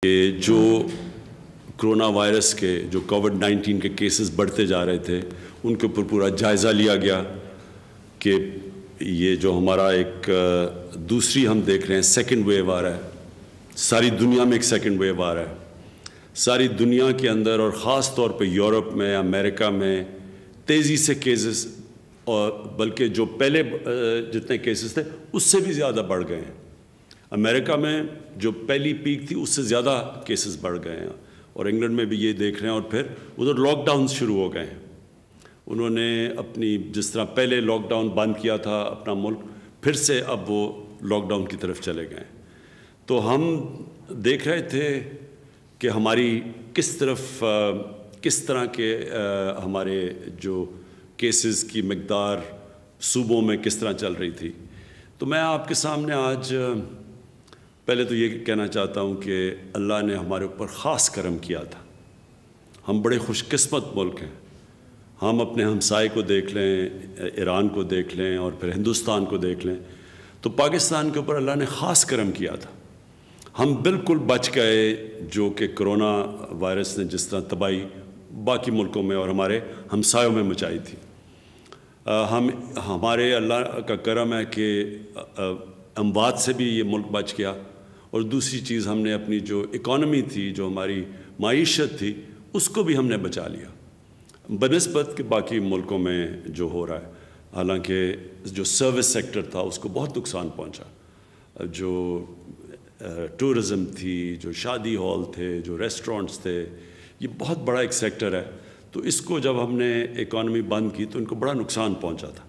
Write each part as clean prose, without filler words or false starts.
کہ جو corona virus کے جو کووڈ-19 کے کیسز بڑھتے جا رہے تھے ان کے اوپر پورا جائزہ لیا گیا کہ یہ جو ہمارا ایک دوسری ہم دیکھ رہے ہیں سیکنڈ ویو آ رہا ہے، ساری دنیا میں ایک سیکنڈ ویو آ رہا ہے، ساری دنیا کے اندر اور خاص طور پہ یورپ میں امریکہ میں تیزی سے کیسز اور بلکہ جو پہلے جتنے کیسز تھے اس سے بھی زیادہ بڑھ گئے ہیں۔ امریکہ میں جو پہلی پیک تھی اس سے زیادہ کیسز بڑھ گئے ہیں اور انگلینڈ میں بھی یہ دیکھ رہے ہیں، اور پھر ادھر لاک ڈاؤن شروع ہو گئے ہیں۔ انہوں نے اپنی جس طرح پہلے لاک ڈاؤن بند کیا تھا اپنا ملک، پھر سے اب وہ لاک ڈاؤن کی طرف چلے گئے ہیں۔ تو ہم دیکھ رہے تھے کہ ہماری کس طرح کے ہمارے جو کیسز کی مقدار صوبوں میں کس طرح چل رہی تھی۔ تو میں آپ کے سامنے آج پہلے تو یہ کہنا چاہتا ہوں کہ اللہ نے ہمارے اوپر خاص کرم کیا تھا۔ ہم بڑے خوش قسمت ملک ہیں۔ ہم اپنے ہمسائے کو دیکھ لیں، ایران کو دیکھ لیں اور پھر ہندوستان کو دیکھ لیں، تو پاکستان کے اوپر اللہ نے خاص کرم کیا تھا۔ ہم بالکل بچ گئے جو کہ کرونا وائرس نے جس طرح تباہی باقی ملکوں میں اور ہمارے ہمسایوں میں مچائی تھی۔ ہمارے اللہ کا کرم ہے کہ اموات سے بھی یہ ملک بچ گیا، اور دوسری چیز ہم نے اپنی جو اکانومی تھی، جو ہماری معیشت تھی، اس کو بھی ہم نے بچا لیا بنسبت کہ باقی ملکوں میں جو ہو رہا ہے۔ حالانکہ جو سروس سیکٹر تھا اس کو بہت نقصان پہنچا، جو ٹورزم تھی، جو شادی ہال تھے، جو ریسٹورنٹس تھے، یہ بہت بڑا ایک سیکٹر ہے۔ تو اس کو جب ہم نے اکانومی بند کی تو ان کو بڑا نقصان پہنچا تھا۔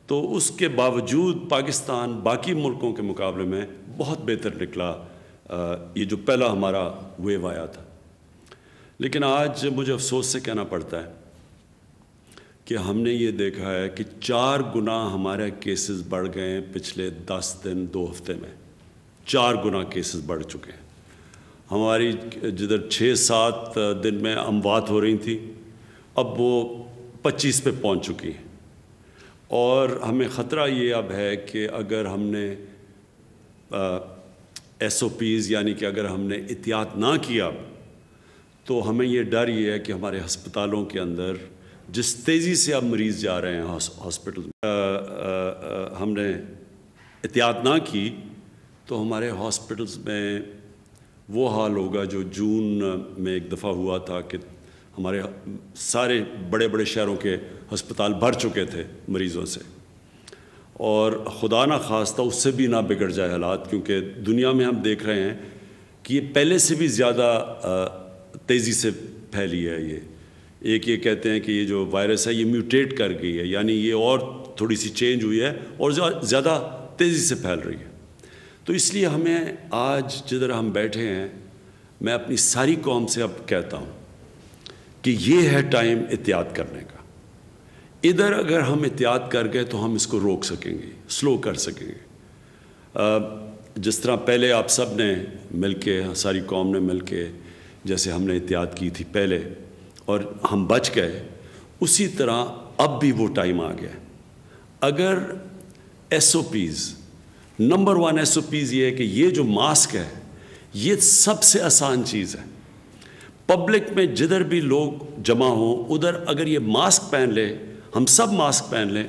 تو اس کے باوجود پاکستان باقی ملکوں کے مقابلے میں بہت بہتر نکلا، یہ جو پہلا ہمارا ویو آیا تھا۔ لیکن آج مجھے افسوس سے کہنا پڑتا ہے کہ ہم نے یہ دیکھا ہے کہ 4 گنا ہمارے کیسز بڑھ گئے ہیں پچھلے 10 دن 2 ہفتے میں، 4 گنا کیسز بڑھ چکے ہیں۔ ہماری جدھر 6-7 دن میں اموات ہو رہی تھیں، اب وہ 25 پہ پہنچ چکی ہیں، اور ہمیں خطرہ یہ اب ہے کہ اگر ہم نے SOPs یعنی کہ اگر ہم نے احتیاط نہ کیا تو ہمیں یہ ڈر یہ ہے کہ ہمارے ہسپتالوں کے اندر جس تیزی سے اب مریض جا رہے ہیں ہاسپٹل میں، ہم نے احتیاط نہ کی تو ہمارے ہاسپٹلز میں وہ حال ہوگا جو جون میں ایک دفعہ ہوا تھا کہ ہمارے سارے بڑے بڑے شہروں کے ہسپتال بھر چکے تھے مریضوں سے، اور خدا نہ خواستہ اس سے بھی نہ بگڑ جائے حالات، کیونکہ دنیا میں ہم دیکھ رہے ہیں کہ یہ پہلے سے بھی زیادہ تیزی سے پھیلی ہے۔ یہ کہتے ہیں کہ یہ جو وائرس ہے یہ میوٹیٹ کر گئی ہے، یعنی یہ اور تھوڑی سی چینج ہوئی ہے اور زیادہ تیزی سے پھیل رہی ہے۔ تو اس لیے ہمیں آج جدھر ہم بیٹھے ہیں، میں اپنی ساری قوم سے اب کہتا ہوں کہ یہ ہے ٹائم احتیاط کرنے کا۔ ادھر اگر ہم احتیاط کر گئے تو ہم اس کو روک سکیں گے، سلو کر سکیں گے۔ جس طرح پہلے آپ سب نے مل کے، ساری قوم نے مل کے جیسے ہم نے احتیاط کی تھی پہلے اور ہم بچ گئے، اسی طرح اب بھی وہ ٹائم آ گیا۔ اگر SOPs، نمبر 1 SOPs یہ ہے کہ یہ جو ماسک ہے یہ سب سے آسان چیز ہے۔ پبلک میں جدھر بھی لوگ جمع ہوں ادھر اگر یہ ماسک پہن لے، ہم سب ماسک پہن لیں،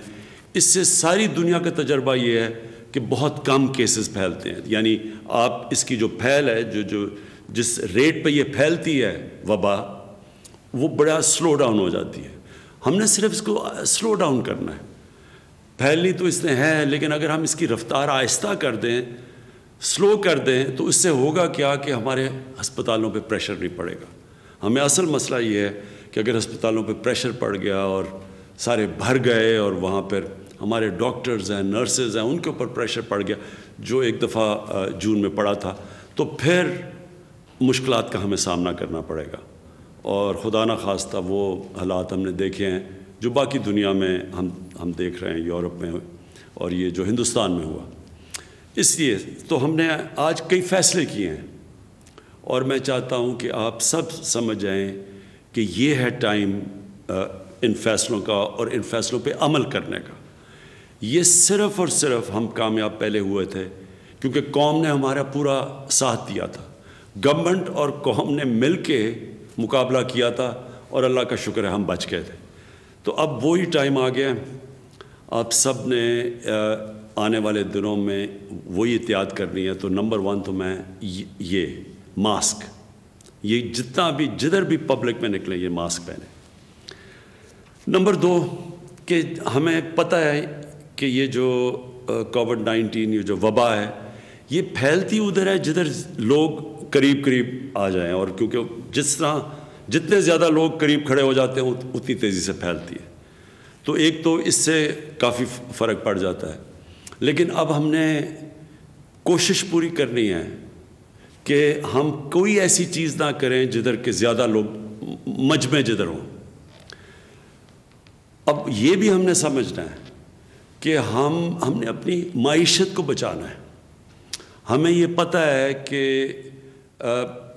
اس سے ساری دنیا کا تجربہ یہ ہے کہ بہت کم کیسز پھیلتے ہیں۔ یعنی آپ اس کی جو پھیل ہے، جس ریٹ پہ یہ پھیلتی ہے وبا، وہ بڑا سلو ڈاؤن ہو جاتی ہے۔ ہم نے صرف اس کو سلو ڈاؤن کرنا ہے۔ پھیلنی تو اس نے ہے، لیکن اگر ہم اس کی رفتار آہستہ کر دیں، سلو کر دیں، تو اس سے ہوگا کیا کہ ہمارے ہسپتالوں پہ پریشر نہیں پڑے گا۔ ہمیں اصل مسئلہ یہ ہے کہ اگر ہسپتالوں پہ پریشر پڑ گیا اور سارے بھر گئے اور وہاں پر ہمارے ڈاکٹرز ہیں، نرسز ہیں، ان کے اوپر پریشر پڑ گیا جو ایک دفعہ جون میں پڑا تھا، تو پھر مشکلات کا ہمیں سامنا کرنا پڑے گا، اور خدا نہ خواستہ وہ حالات ہم نے دیکھے ہیں جو باقی دنیا میں ہم دیکھ رہے ہیں، یورپ میں اور یہ جو ہندوستان میں ہوا۔ اس لیے تو ہم نے آج کئی فیصلے کیے ہیں، اور میں چاہتا ہوں کہ آپ سب سمجھ جائیں کہ یہ ہے ٹائم ان فیصلوں کا اور ان فیصلوں پہ عمل کرنے کا۔ یہ صرف اور صرف ہم کامیاب پہلے ہوئے تھے کیونکہ قوم نے ہمارا پورا ساتھ دیا تھا، گورنمنٹ اور قوم نے مل کے مقابلہ کیا تھا اور اللہ کا شکر ہے ہم بچ گئے تھے. تو اب وہی ٹائم آ گیا. آپ سب نے آنے والے دنوں میں وہی احتیاط کرنی ہے. تو نمبر 1 تو میں یہ ماسک، یہ جتنا بھی جدھر بھی پبلک میں نکلیں یہ ماسک پہنیں. نمبر 2 کہ ہمیں پتہ ہے کہ یہ جو کووڈ-19 یہ جو وبا ہے یہ پھیلتی ادھر ہے جدھر لوگ قریب قریب آ جائیں، اور کیونکہ جس طرح جتنے زیادہ لوگ قریب کھڑے ہو جاتے ہیں اتنی تیزی سے پھیلتی ہے. تو ایک تو اس سے کافی فرق پڑ جاتا ہے. لیکن اب ہم نے کوشش پوری کرنی ہے کہ ہم کوئی ایسی چیز نہ کریں جدھر کہ زیادہ لوگ مجمع جدھر ہوں. اب یہ بھی ہم نے سمجھنا ہے کہ ہم نے اپنی معیشت کو بچانا ہے. ہمیں یہ پتہ ہے کہ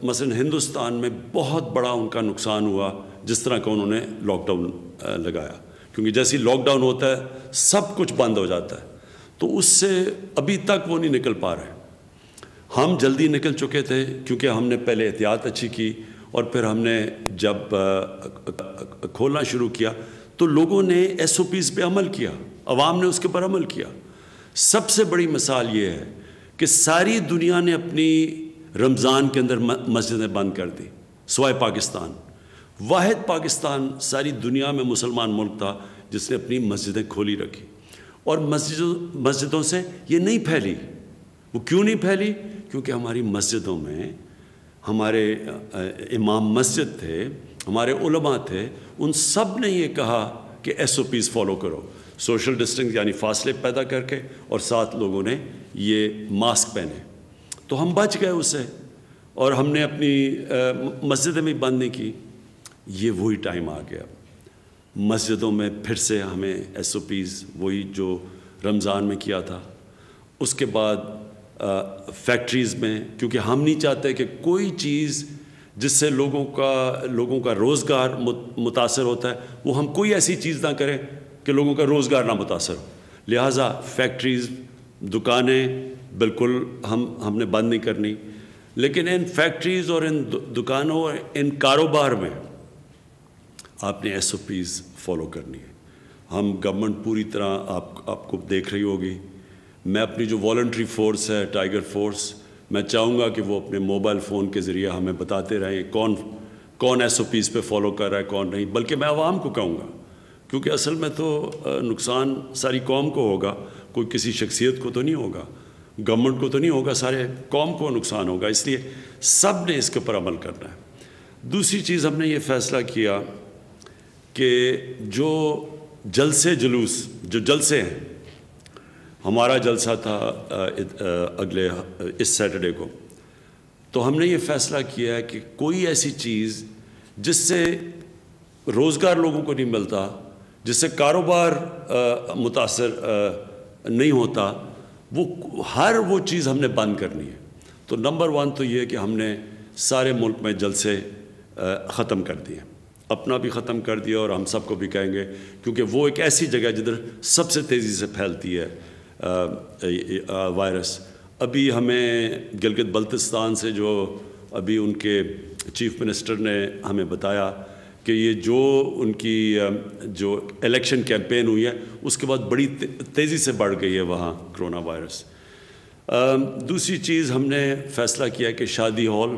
مثلا ہندوستان میں بہت بڑا ان کا نقصان ہوا جس طرح کا انہوں نے لاک ڈاؤن لگایا، کیونکہ جیسے لاک ڈاؤن ہوتا ہے سب کچھ بند ہو جاتا ہے. تو اس سے ابھی تک وہ نہیں نکل پا رہے. ہم جلدی نکل چکے تھے کیونکہ ہم نے پہلے احتیاط اچھی کی، اور پھر ہم نے جب کھولنا شروع کیا تو لوگوں نے SOPs پہ عمل کیا، عوام نے اس کے پر عمل کیا. سب سے بڑی مثال یہ ہے کہ ساری دنیا نے اپنی رمضان کے اندر مسجدیں بند کر دی سوائے پاکستان. واحد پاکستان ساری دنیا میں مسلمان ملک تھا جس نے اپنی مسجدیں کھولی رکھی، اور مسجدوں سے یہ نہیں پھیلی. وہ کیوں نہیں پھیلی؟ کیونکہ ہماری مسجدوں میں ہمارے امام مسجد تھے، ہمارے علماء تھے، ان سب نے یہ کہا کہ SOPs فالو کرو، سوشل ڈسٹنس یعنی فاصلے پیدا کر کے، اور ساتھ لوگوں نے یہ ماسک پہنے. تو ہم بچ گئے اس سے، اور ہم نے اپنی مسجدیں بھی بند نہیں کی. یہ وہی ٹائم آ گیا مسجدوں میں پھر سے ہمیں SOPs وہی جو رمضان میں کیا تھا. اس کے بعد فیکٹریز میں، کیونکہ ہم نہیں چاہتے کہ کوئی چیز جس سے لوگوں کا روزگار متاثر ہوتا ہے وہ ہم کوئی ایسی چیز نہ کریں کہ لوگوں کا روزگار نہ متاثر ہو. لہٰذا فیکٹریز، دکانیں بالکل ہم نے بند نہیں کرنی. لیکن ان فیکٹریز اور ان دکانوں اور ان کاروبار میں آپ نے SOPs فالو کرنی ہے. ہم گورنمنٹ پوری طرح آپ کو دیکھ رہی ہوگی. میں اپنی جو والنٹری فورس ہے ٹائیگر فورس، میں چاہوں گا کہ وہ اپنے موبائل فون کے ذریعے ہمیں بتاتے رہیں کون SOPs پہ فالو کر رہا ہے کون نہیں. بلکہ میں عوام کو کہوں گا، کیونکہ اصل میں تو نقصان ساری قوم کو ہوگا، کوئی کسی شخصیت کو تو نہیں ہوگا، گورنمنٹ کو تو نہیں ہوگا، سارے قوم کو نقصان ہوگا. اس لیے سب نے اس کے اوپر عمل کرنا ہے. دوسری چیز ہم نے یہ فیصلہ کیا کہ جو جلسے ہیں، ہمارا جلسہ تھا اس سیٹرڈے کو، تو ہم نے یہ فیصلہ کیا ہے کہ کوئی ایسی چیز جس سے روزگار لوگوں کو نہیں ملتا، جس سے کاروبار متاثر نہیں ہوتا، وہ چیز ہم نے بند کرنی ہے. تو نمبر 1 تو یہ کہ ہم نے سارے ملک میں جلسے ختم کر دیے، اپنا بھی ختم کر دیا، اور ہم سب کو بھی کہیں گے، کیونکہ وہ ایک ایسی جگہ جدھر سب سے تیزی سے پھیلتی ہے وائرس. ابھی ہمیں گلگت بلتستان سے جو ابھی ان کے چیف منسٹر نے ہمیں بتایا کہ یہ جو ان کی جو الیکشن کیمپین ہوئی ہے اس کے بعد بڑی تیزی سے بڑھ گئی ہے وہاں کرونا وائرس. دوسری چیز ہم نے فیصلہ کیا کہ شادی ہال،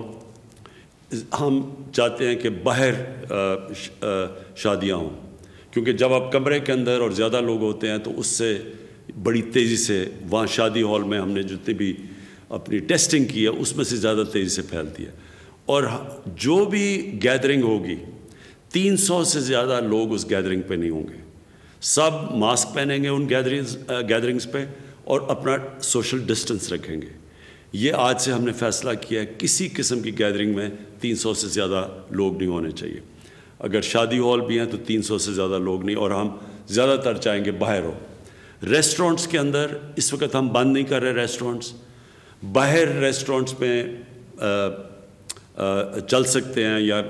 ہم چاہتے ہیں کہ باہر شادیاں ہوں، کیونکہ جب آپ کمرے کے اندر اور زیادہ لوگ ہوتے ہیں تو اس سے بڑی تیزی سے وہاں شادی ہال میں ہم نے جتنی بھی اپنی ٹیسٹنگ کی ہے اس میں سے زیادہ تیزی سے پھیلتی ہے. اور جو بھی گیدرنگ ہوگی 300 سے زیادہ لوگ اس گیدرنگ پہ نہیں ہوں گے. سب ماسک پہنیں گے ان گیدرنگز پہ اور اپنا سوشل ڈسٹنس رکھیں گے. یہ آج سے ہم نے فیصلہ کیا ہے کسی قسم کی گیدرنگ میں 300 سے زیادہ لوگ نہیں ہونے چاہیے. اگر شادی ہال بھی ہیں تو 300 سے زیادہ لوگ نہیں، اور ہم زیادہ تر چاہیں گے باہر ہو. ریسٹورنٹس کے اندر اس وقت ہم بند نہیں کر رہے ریسٹورنٹس، باہر ریسٹورنٹس میں چل سکتے ہیں، یا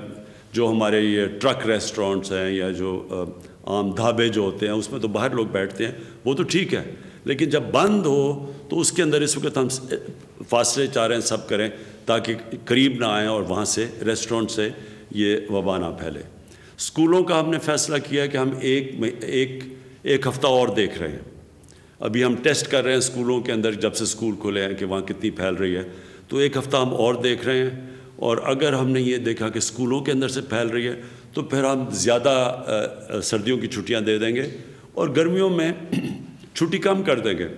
جو ہمارے یہ ٹرک ریسٹورنٹس ہیں یا جو عام ڈھابے جو ہوتے ہیں اس میں تو باہر لوگ بیٹھتے ہیں، وہ تو ٹھیک ہے. لیکن جب بند ہو تو اس کے اندر اس وقت ہم فاصلے چاہ رہے ہیں سب کریں تاکہ قریب نہ آئیں اور وہاں سے ریسٹورنٹ سے یہ وبا نہ پھیلے۔ اسکولوں کا ہم نے فیصلہ کیا کہ ہم ایک ہفتہ اور دیکھ رہے ہیں۔ ابھی ہم ٹیسٹ کر رہے ہیں اسکولوں کے اندر، جب سے اسکول کھلے ہیں کہ وہاں کتنی پھیل رہی ہے، تو ایک ہفتہ ہم اور دیکھ رہے ہیں، اور اگر ہم نے یہ دیکھا کہ اسکولوں کے اندر سے پھیل رہی ہے تو پھر ہم زیادہ سردیوں کی چھٹیاں دے دیں گے اور گرمیوں میں چھٹی کم کر دیں گے،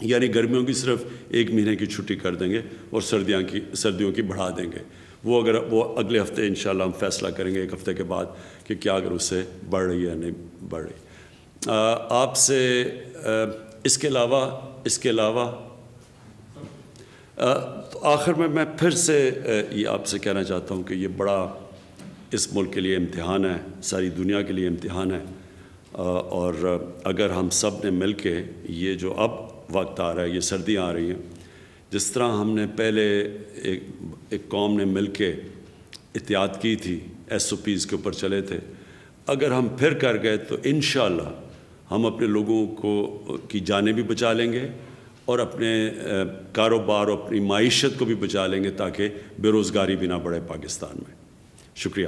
یعنی گرمیوں کی صرف 1 مہینے کی چھٹی کر دیں گے اور سردیوں کی بڑھا دیں گے۔ وہ اگلے ہفتے انشاءاللہ ہم فیصلہ کریں گے 1 ہفتے کے بعد کہ کیا اگر اس سے بڑھ رہی ہے یا نہیں بڑھ رہی۔ آپ سے اس کے علاوہ آخر میں پھر سے یہ آپ سے کہنا چاہتا ہوں کہ یہ بڑا اس ملک کے لیے امتحان ہے، ساری دنیا کے لیے امتحان ہے، اور اگر ہم سب نے مل کے یہ جو اب وقت آ رہا ہے، یہ سردیاں آ رہی ہیں، جس طرح ہم نے پہلے ایک قوم نے مل کے احتیاط کی تھی، SOPs کے اوپر چلے تھے، اگر ہم پھر کر گئے تو انشاءاللہ ہم اپنے لوگوں کی جانیں بھی بچا لیں گے اور اپنے کاروبار اور اپنی معیشت کو بھی بچا لیں گے، تاکہ بے روزگاری بھی نہ بڑھے پاکستان میں۔ شکریہ۔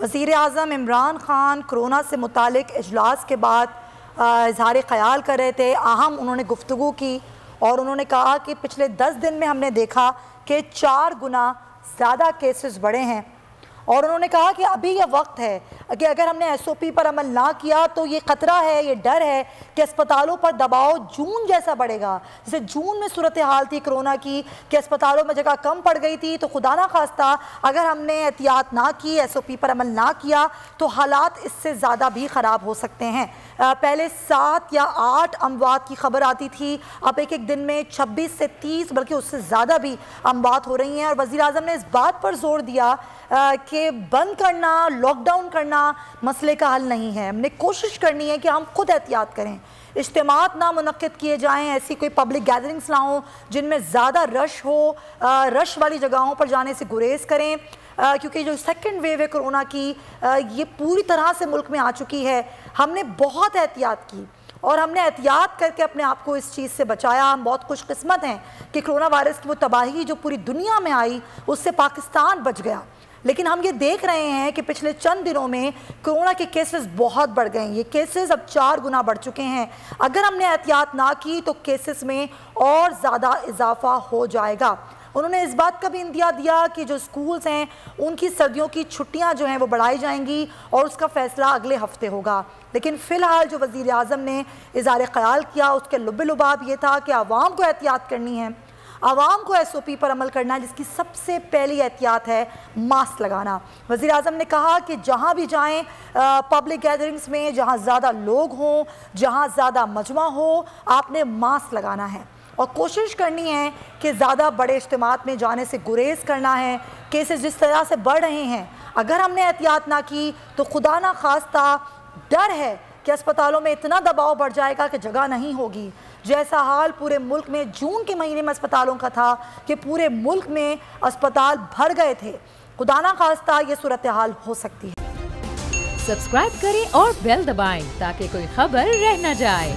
وزیر اعظم عمران خان کرونا سے متعلق اجلاس کے بعد اظہار خیال کر رہے تھے، اہم انہوں نے گفتگو کی اور انہوں نے کہا کہ پچھلے 10 دن میں ہم نے دیکھا کہ 4 گنا زیادہ کیسز بڑھے ہیں، اور انہوں نے کہا کہ ابھی یہ وقت ہے کہ اگر ہم نے SOP پر عمل نہ کیا تو یہ خطرہ ہے، یہ ڈر ہے کہ اسپتالوں پر دباؤ جون جیسا بڑھے گا۔ جیسے جون میں صورتحال تھی کرونا کی کہ اسپتالوں میں جگہ کم پڑ گئی تھی، تو خدا نہ خواستہ اگر ہم نے احتیاط نہ کی، SOP پر عمل نہ کیا تو حالات اس سے زیادہ بھی خراب ہو سکتے ہیں۔ پہلے 7 یا 8 اموات کی خبر آتی تھی، اب ایک دن میں 26 سے 30 بلکہ اس سے زیادہ بھی اموات ہو رہی ہیں، اور وزیر اعظم نے اس بات پر زور دیا کہ بند کرنا، لاک ڈاؤن کرنا مسئلے کا حل نہیں ہے، ہم نے کوشش کرنی ہے کہ ہم خود احتیاط کریں، اجتماعات نہ منعقد کیے جائیں، ایسی کوئی پبلک گیدرنگز نہ ہوں جن میں زیادہ رش ہو، رش والی جگہوں پر جانے سے گریز کریں، کیونکہ جو سیکنڈ ویو ہے کرونا کی یہ پوری طرح سے ملک میں آ چکی ہے۔ ہم نے بہت احتیاط کی اور ہم نے احتیاط کر کے اپنے آپ کو اس چیز سے بچایا۔ ہم بہت خوش قسمت ہیں کہ کرونا وائرس کی وہ تباہی جو پوری دنیا میں آئی اس سے پاکستان بچ گیا، لیکن ہم یہ دیکھ رہے ہیں کہ پچھلے چند دنوں میں کرونا کے کیسز بہت بڑھ گئے ہیں، یہ کیسز اب 4 گنا بڑھ چکے ہیں۔ اگر ہم نے احتیاط نہ کی تو کیسز میں اور زیادہ اضافہ ہو جائے گا۔ انہوں نے اس بات کا بھی اندیا دیا کہ جو سکولز ہیں ان کی سردیوں کی چھٹیاں جو ہیں وہ بڑھائی جائیں گی اور اس کا فیصلہ اگلے ہفتے ہوگا، لیکن فی الحال جو وزیر اعظم نے اظہار خیال کیا اس کے لب لباب یہ تھا کہ عوام کو احتیاط کرنی ہے، عوام کو SOP پر عمل کرنا ہے، جس کی سب سے پہلی احتیاط ہے ماسک لگانا۔ وزیر اعظم نے کہا کہ جہاں بھی جائیں پبلک گیدرنگز میں، جہاں زیادہ لوگ ہوں، جہاں زیادہ مجمع ہو، آپ نے ماسک لگانا ہے اور کوشش کرنی ہے کہ زیادہ بڑے اجتماعات میں جانے سے گریز کرنا ہے۔ کیسز جس طرح سے بڑھ رہے ہیں، اگر ہم نے احتیاط نہ کی تو خدا نہ خواستہ ڈر ہے کہ اسپتالوں میں اتنا دباؤ بڑھ جائے گا کہ جگہ نہیں ہوگی، جیسا حال پورے ملک میں جون کے مہینے میں اسپتالوں کا تھا کہ پورے ملک میں اسپتال بھر گئے تھے۔ خدا نہ خواستہ یہ صورتحال ہو سکتی ہے۔ سبسکرائب کریں اور بیل دبائیں تاکہ کوئی خبر رہ نہ جائے۔